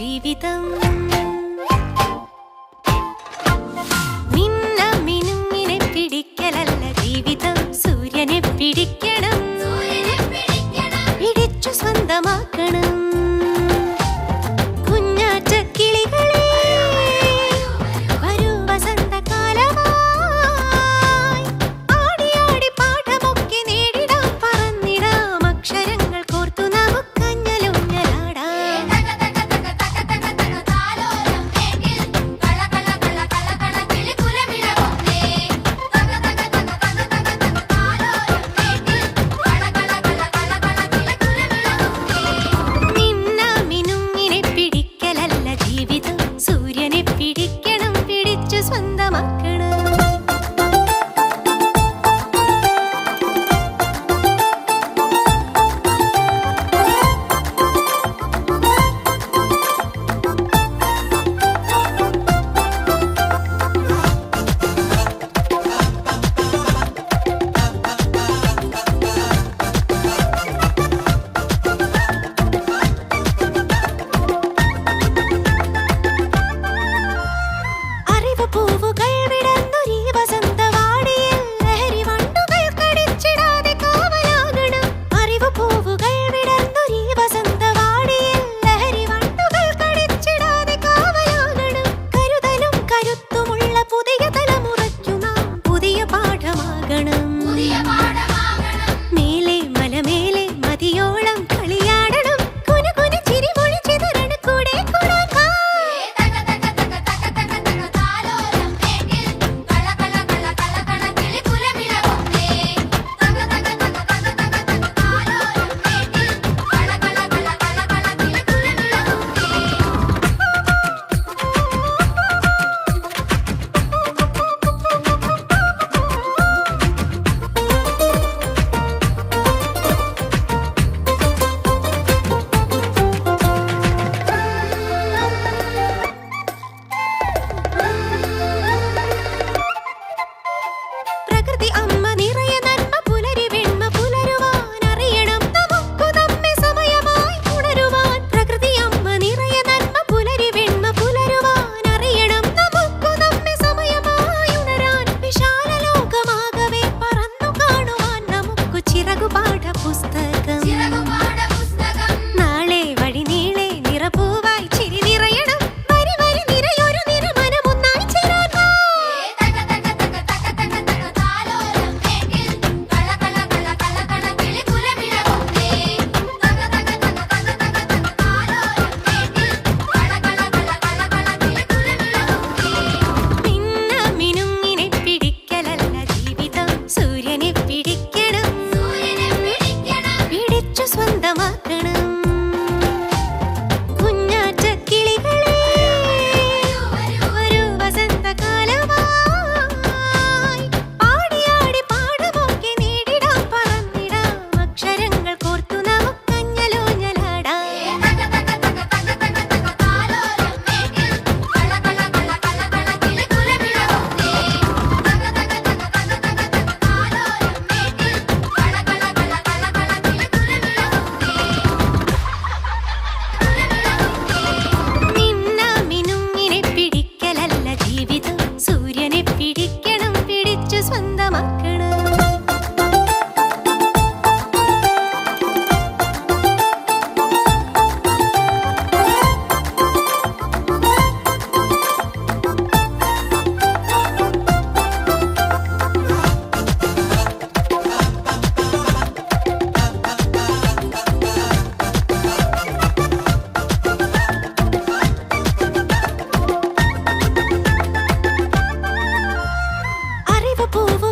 ജീവിതം മിന്ന മിനുങ്ങിനെ പിടിക്കലല്ല ജീവിതം സൂര്യനെ പിടിക്കണം പിടിച്ചു സ്വന്തമാക്കണം കുഞ്ഞാറ്റ കിളികളെ വരൂ വസന്തകാലമായി ആടി ആടി പാഠമൊക്കെ നേടിടാം പറന്നിടാം അക്ഷരങ്ങൾ കോർത്തു നമുക്കഞ്ഞലുഞ്ഞലാടാം മിന്ന മിനുങ്ങിനെ പിടിക്കലല്ല ജീവിതം സൂര്യനെ പിടിക്കണം പിടിച്ചു സ്വന്തമാക്കണം അറിവ് പൂവുകൾ വിടർന്നൊരീ വസന്തവാടിയിൽ ലഹരി വണ്ടുകൾ കടിച്ചിടാതെ കാവലാകണം അറിവ് പൂവുകൾ വിടർന്നൊരീ വസന്തവാടിയിൽ ലഹരി വണ്ടുകൾ കടിച്ചിടാതെ കാവലാകണം കരുതലും കരുത്തുമുള്ള പുതിയ തലമുറയ്ക്കു നാം പുതിയ പാഠമാകണം മേലെ മലമേലെ മതിയോളം കളിയാടണം കുനുകുന ചിരിമൊഴി ചിതറണ കൂടെ കൂടാക്കാം പ്രകൃതി അമ്മ നിറയെ നന്മ പുലരി വെണ്മ പുലരുവാൻ അറിയണം നമുക്കു നമ്മെ സമയമായി ഉണരുവാൻ പ്രകൃതി അമ്മ നിറയെ നന്മ പുലരി വെണ്മ പുലരുവാൻ അറിയണം നമുക്കു നമ്മെ സമയമായി ഉണരാൻ വിശാല ലോകമാകവേ പറന്നു കാണുവാൻ നമുക്കു ചിറകുപാഠ പുസ്തകം നാളെ വഴി നീളെ നിറപൂവായി ചിരി നിറയണം വരി വരി നിറയൊരു നിറമനമൊന്നായി ചേരാൻ മിന്ന മിനുങ്ങിനെ പിടിക്കലല്ല ജീവിതം സൂര്യനെ പിടിക്കണം പിടിച്ചു സ്വന്തമാക്കണം കുഞ്ഞാറ്റ കിളികളെ വരൂ വസന്തകാലമായി ആടി ആടി പാഠമൊക്കെ നേടിടാം പറന്നിടാം അക്ഷരങ്ങൾ കോർത്തു നമുക്കഞ്ഞലോഞ്ഞലാടാം മിന്ന മിനുങ്ങിനെ പിടിക്കലല്ല ജീവിതം സൂര്യനെ പിടിക്കണം പിടിച്ചു സ്വന്തമാക്കണം അറിവ് പൂവ്